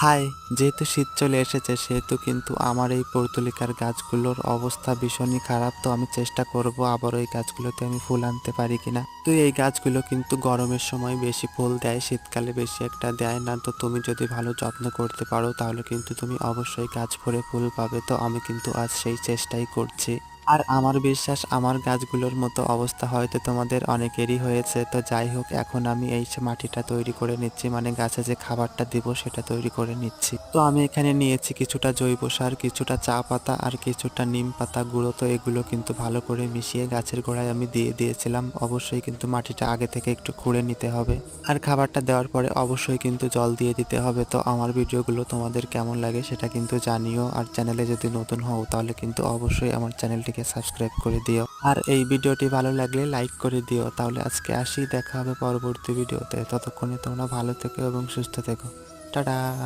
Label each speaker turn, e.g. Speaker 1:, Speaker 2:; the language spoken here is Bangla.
Speaker 1: হাই, যেহেতু শীত চলে এসেছে সেহেতু কিন্তু আমার এই পর্তুলিকার গাছগুলোর অবস্থা ভীষণই খারাপ। তো আমি চেষ্টা করব আবারও এই গাছগুলোতে আমি ফুল আনতে পারি কিনা। তো এই গাছগুলো কিন্তু গরমের সময় বেশি ফুল দেয়, শীতকালে বেশি একটা দেয় না। তো তুমি যদি ভালো যত্ন করতে পারো তাহলে কিন্তু তুমি অবশ্যই গাছ ভরে ফুল পাবে। তো আমি কিন্তু আজ সেই চেষ্টাই করছি। আর আমার বিশ্বাস আমার গাছগুলোর মতো অবস্থা হয়তো তোমাদের অনেকেরই হয়েছে। তো যাই হোক, এখন আমি এই যে মাটিটা তৈরি করে নিচ্ছি, মানে গাছে যে খাবারটা দিব সেটা তৈরি করে নিচ্ছি। তো আমি এখানে নিয়েছি কিছুটা জৈব সার, কিছুটা চা পাতা আর কিছুটা নিম পাতা গুঁড়ো। তো এগুলো কিন্তু ভালো করে মিশিয়ে গাছের গোড়ায় আমি দিয়ে দিয়েছিলাম। অবশ্যই কিন্তু মাটিটা আগে থেকে একটু খুঁড়ে নিতে হবে। আর খাবারটা দেওয়ার পরে অবশ্যই কিন্তু জল দিয়ে দিতে হবে। তো আমার ভিডিওগুলো তোমাদের কেমন লাগে সেটা কিন্তু জানিও। আর চ্যানেলে যদি নতুন হও তাহলে কিন্তু অবশ্যই আমার চ্যানেলটিকে সাবস্ক্রাইব করে দিও। আর এই ভিডিওটি ভালো লাগলে লাইক করে দিও। তাহলে আজকে আসি, দেখা হবে পরবর্তী ভিডিওতে। ততক্ষণে তোমরা ভালো থেকো এবং সুস্থ থেকো। টাটা।